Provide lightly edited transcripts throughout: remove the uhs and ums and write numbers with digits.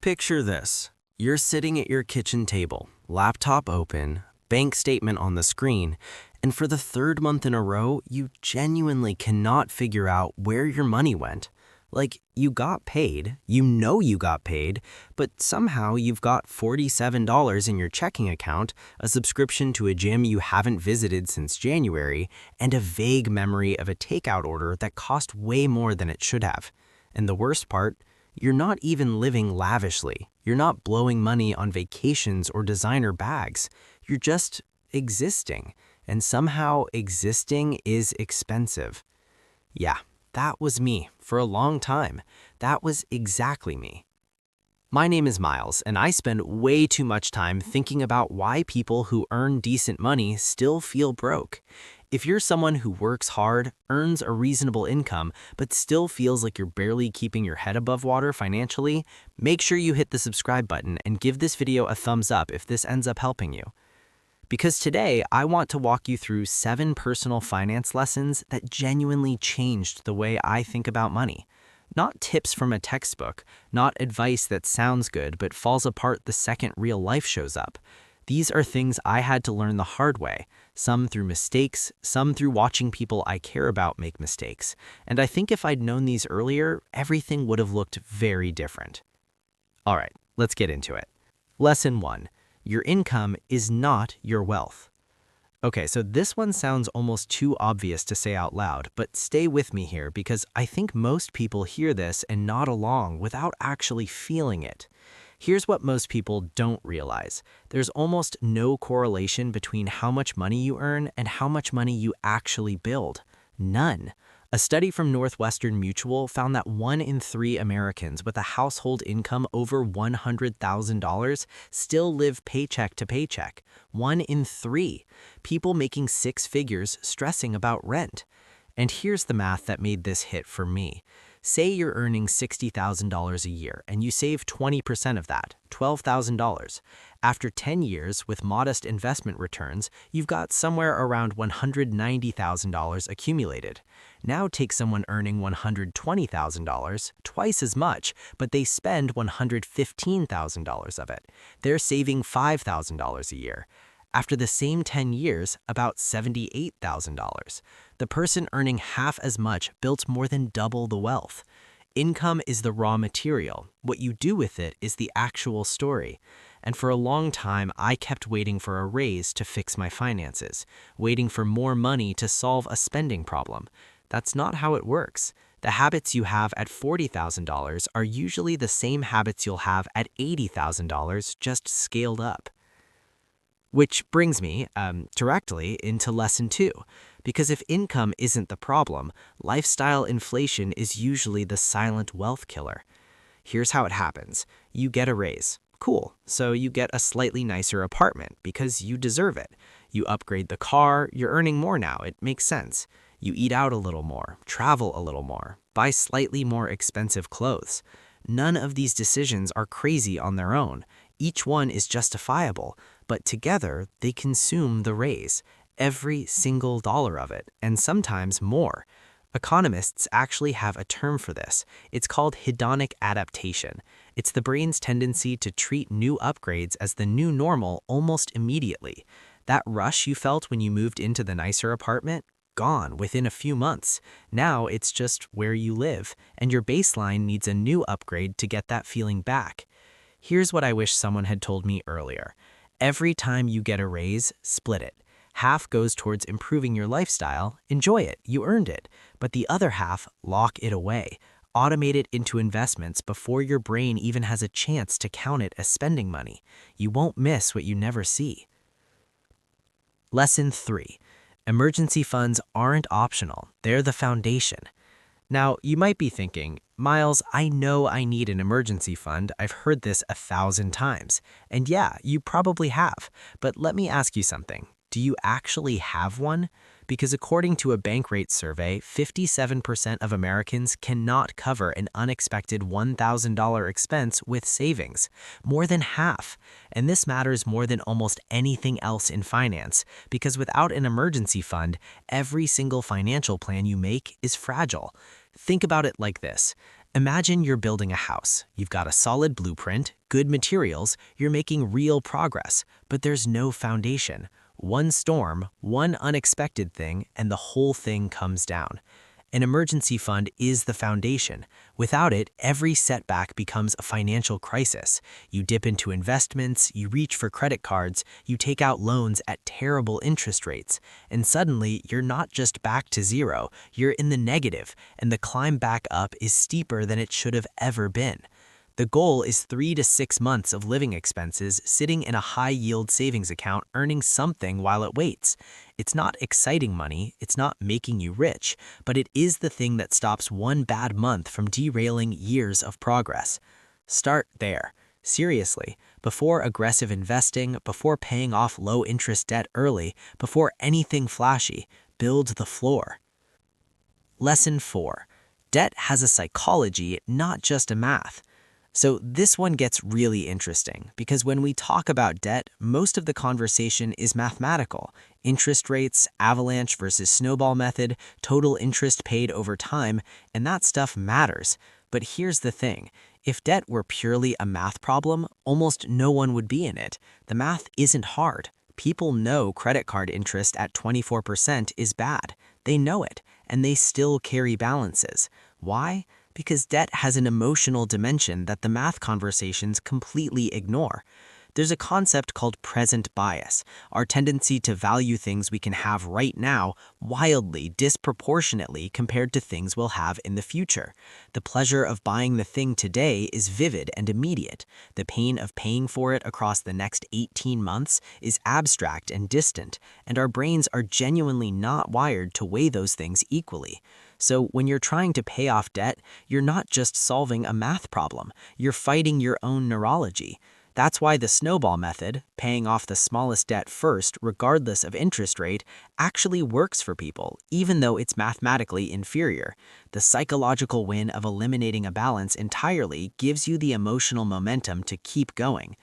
Picture this. You're sitting at your kitchen table, laptop open, bank statement on the screen, and for the third month in a row, you genuinely cannot figure out where your money went. Like, you got paid, you know you got paid, but somehow you've got $47 in your checking account, a subscription to a gym you haven't visited since January, and a vague memory of a takeout order that cost way more than it should have. And the worst part, you're not even living lavishly. You're not blowing money on vacations or designer bags. You're just existing. And somehow existing is expensive. Yeah, that was me for a long time. That was exactly me. My name is Miles, and I spend way too much time thinking about why people who earn decent money still feel broke. If you're someone who works hard, earns a reasonable income, but still feels like you're barely keeping your head above water financially, make sure you hit the subscribe button and give this video a thumbs up if this ends up helping you. Because today, I want to walk you through 7 personal finance lessons that genuinely changed the way I think about money. Not tips from a textbook, not advice that sounds good but falls apart the second real life shows up. These are things I had to learn the hard way, some through mistakes, some through watching people I care about make mistakes. And I think if I'd known these earlier, everything would have looked very different. All right, let's get into it. Lesson 1. Your income is not your wealth. Okay, so this one sounds almost too obvious to say out loud, but stay with me here because I think most people hear this and nod along without actually feeling it. Here's what most people don't realize. There's almost no correlation between how much money you earn and how much money you actually build. None. A study from Northwestern Mutual found that 1 in 3 Americans with a household income over $100,000 still live paycheck to paycheck. 1 in 3. People making 6 figures stressing about rent. And here's the math that made this hit for me. Say you're earning $60,000 a year and you save 20% of that, $12,000. After 10 years with modest investment returns, you've got somewhere around $190,000 accumulated. Now take someone earning $120,000, twice as much, but they spend $115,000 of it. They're saving $5,000 a year. After the same 10 years, about $78,000. The person earning half as much built more than double the wealth. Income is the raw material. What you do with it is the actual story. And for a long time, I kept waiting for a raise to fix my finances, waiting for more money to solve a spending problem. That's not how it works. The habits you have at $40,000 are usually the same habits you'll have at $80,000, just scaled up. Which brings me directly into lesson 2, because if income isn't the problem, lifestyle inflation is usually the silent wealth killer. Here's how it happens. You get a raise. Cool. So you get a slightly nicer apartment because you deserve it. You upgrade the car, you're earning more now, it makes sense. You eat out a little more, travel a little more, buy slightly more expensive clothes. None of these decisions are crazy on their own. Each one is justifiable, but together they consume the raise, every single dollar of it, and sometimes more. Economists actually have a term for this. It's called hedonic adaptation. It's the brain's tendency to treat new upgrades as the new normal almost immediately. That rush you felt when you moved into the nicer apartment? Gone within a few months. Now it's just where you live, and your baseline needs a new upgrade to get that feeling back. Here's what I wish someone had told me earlier. Every time you get a raise, split it. Half goes towards improving your lifestyle, enjoy it, you earned it. But the other half, lock it away. Automate it into investments before your brain even has a chance to count it as spending money. You won't miss what you never see. Lesson 3. Emergency funds aren't optional, they're the foundation. Now, you might be thinking, Miles, I know I need an emergency fund. I've heard this 1,000 times. And yeah, you probably have. But let me ask you something. Do you actually have one? Because according to a Bankrate survey, 57% of Americans cannot cover an unexpected $1,000 expense with savings. More than half. And this matters more than almost anything else in finance, because without an emergency fund, every single financial plan you make is fragile. Think about it like this. Imagine you're building a house. You've got a solid blueprint, good materials, you're making real progress, but there's no foundation. One storm, one unexpected thing, and the whole thing comes down. An emergency fund is the foundation. Without it, every setback becomes a financial crisis. You dip into investments, you reach for credit cards, you take out loans at terrible interest rates, and suddenly you're not just back to zero, you're in the negative, and the climb back up is steeper than it should have ever been. The goal is 3 to 6 months of living expenses sitting in a high-yield savings account earning something while it waits. It's not exciting money, it's not making you rich, but it is the thing that stops one bad month from derailing years of progress. Start there. Seriously, before aggressive investing, before paying off low-interest debt early, before anything flashy, build the floor. Lesson 4. Debt has a psychology, not just a math. So this one gets really interesting because when we talk about debt, most of the conversation is mathematical. Interest rates, avalanche versus snowball method, total interest paid over time, and that stuff matters. But here's the thing. If debt were purely a math problem, almost no one would be in it. The math isn't hard. People know credit card interest at 24% is bad. They know it, and they still carry balances. Why? Because debt has an emotional dimension that the math conversations completely ignore. There's a concept called present bias, our tendency to value things we can have right now wildly, disproportionately compared to things we'll have in the future. The pleasure of buying the thing today is vivid and immediate. The pain of paying for it across the next 18 months is abstract and distant, and our brains are genuinely not wired to weigh those things equally. So when you're trying to pay off debt, you're not just solving a math problem, you're fighting your own neurology. That's why the snowball method, paying off the smallest debt first regardless of interest rate, actually works for people, even though it's mathematically inferior. The psychological win of eliminating a balance entirely gives you the emotional momentum to keep going.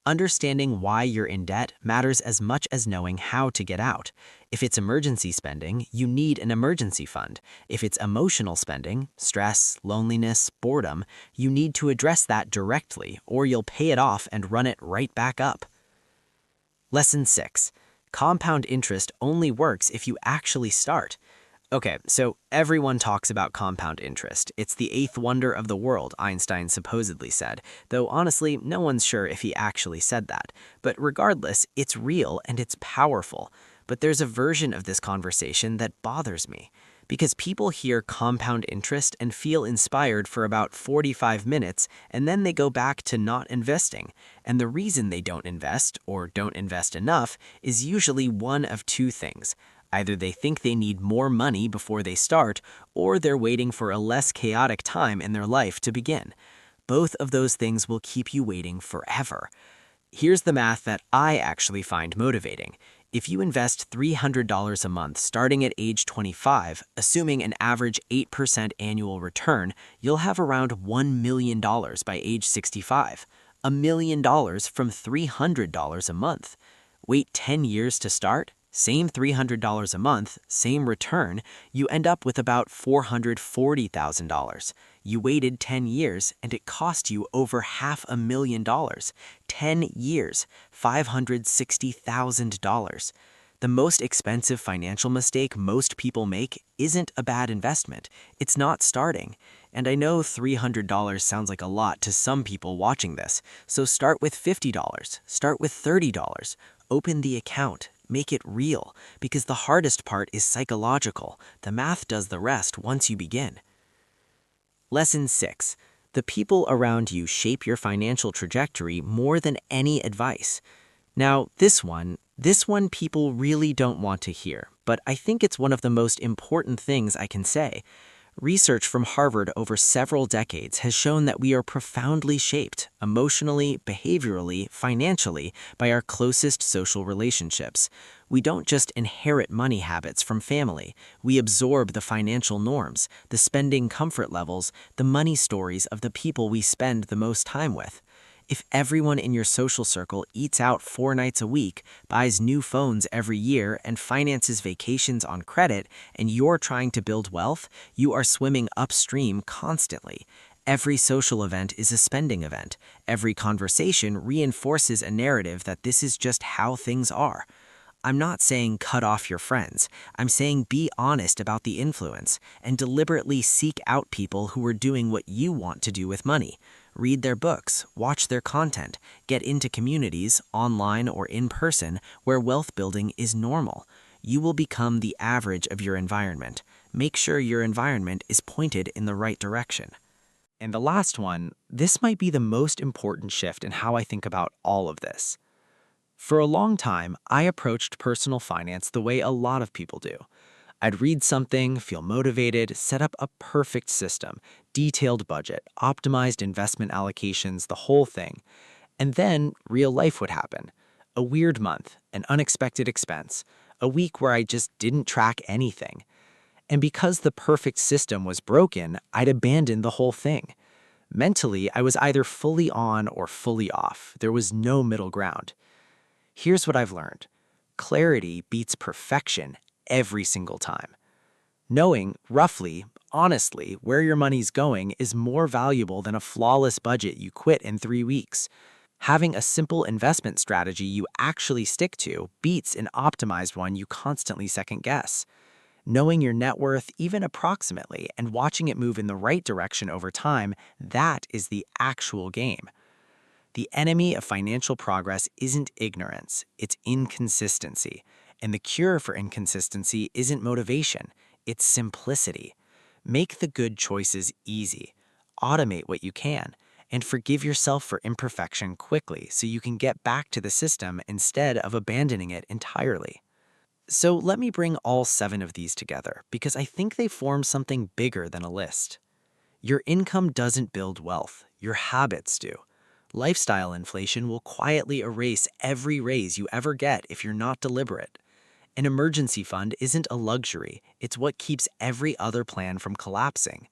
Understanding why you're in debt matters as much as knowing how to get out. If it's emergency spending, you need an emergency fund. If it's emotional spending, stress, loneliness, boredom, you need to address that directly or you'll pay it off and run it right back up. Lesson 6. Compound interest only works if you actually start. Okay, so everyone talks about compound interest. It's the eighth wonder of the world, Einstein supposedly said, though honestly, no one's sure if he actually said that. But regardless, it's real and it's powerful. But there's a version of this conversation that bothers me. Because people hear compound interest and feel inspired for about 45 minutes, and then they go back to not investing. And the reason they don't invest, or don't invest enough, is usually one of two things. Either they think they need more money before they start, or they're waiting for a less chaotic time in their life to begin. Both of those things will keep you waiting forever. Here's the math that I actually find motivating. If you invest $300 a month starting at age 25, assuming an average 8% annual return, you'll have around $1 million by age 65. $1 million from $300 a month. Wait 10 years to start? Same $300 a month, same return, you end up with about $440,000. You waited 10 years and it cost you over $500,000. 10 years, $560,000. The most expensive financial mistake most people make isn't a bad investment. It's not starting. And I know $300 sounds like a lot to some people watching this, so start with $50, start with $30. Open the account. Make it real, because the hardest part is psychological. The math does the rest once you begin. Lesson 6. The people around you shape your financial trajectory more than any advice. Now, this one people really don't want to hear, but I think it's one of the most important things I can say. Research from Harvard over several decades has shown that we are profoundly shaped, emotionally, behaviorally, financially, by our closest social relationships. We don't just inherit money habits from family. We absorb the financial norms, the spending comfort levels, the money stories of the people we spend the most time with. If everyone in your social circle eats out 4 nights a week, buys new phones every year, and finances vacations on credit, and you're trying to build wealth, you are swimming upstream constantly. Every social event is a spending event. Every conversation reinforces a narrative that this is just how things are. I'm not saying cut off your friends. I'm saying be honest about the influence and deliberately seek out people who are doing what you want to do with money. Read their books, watch their content, get into communities, online or in person, where wealth building is normal. You will become the average of your environment. Make sure your environment is pointed in the right direction. And the last one, this might be the most important shift in how I think about all of this. For a long time, I approached personal finance the way a lot of people do. I'd read something, feel motivated, set up a perfect system, detailed budget, optimized investment allocations, the whole thing. And then real life would happen. A weird month, an unexpected expense, a week where I just didn't track anything. And because the perfect system was broken, I'd abandon the whole thing. Mentally, I was either fully on or fully off. There was no middle ground. Here's what I've learned. Clarity beats perfection every single time. Knowing, roughly, honestly, where your money's going is more valuable than a flawless budget you quit in 3 weeks. Having a simple investment strategy you actually stick to beats an optimized one you constantly second guess. Knowing your net worth, even approximately, and watching it move in the right direction over time, that is the actual game. The enemy of financial progress isn't ignorance, it's inconsistency. And the cure for inconsistency isn't motivation, it's simplicity. Make the good choices easy. Automate what you can. And forgive yourself for imperfection quickly so you can get back to the system instead of abandoning it entirely. So let me bring all 7 of these together because I think they form something bigger than a list. Your income doesn't build wealth, your habits do. Lifestyle inflation will quietly erase every raise you ever get if you're not deliberate. An emergency fund isn't a luxury, it's what keeps every other plan from collapsing.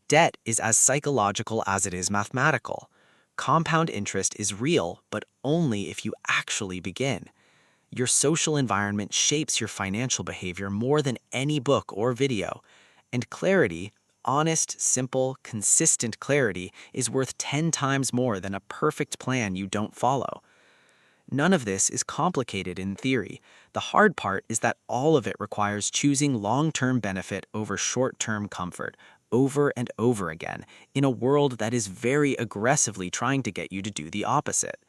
Debt is as psychological as it is mathematical. Compound interest is real, but only if you actually begin. Your social environment shapes your financial behavior more than any book or video. And clarity, honest, simple, consistent clarity, is worth 10 times more than a perfect plan you don't follow. None of this is complicated in theory. The hard part is that all of it requires choosing long-term benefit over short-term comfort, over and over again, in a world that is very aggressively trying to get you to do the opposite.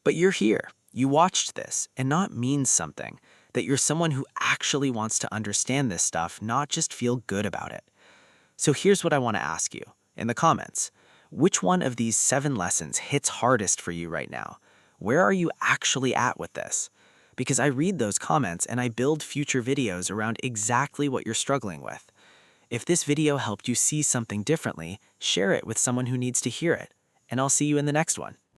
But you're here, you watched this, and that means something, that you're someone who actually wants to understand this stuff, not just feel good about it. So here's what I want to ask you, in the comments. Which one of these 7 lessons hits hardest for you right now? Where are you actually at with this? Because I read those comments and I build future videos around exactly what you're struggling with. If this video helped you see something differently, share it with someone who needs to hear it, and I'll see you in the next one.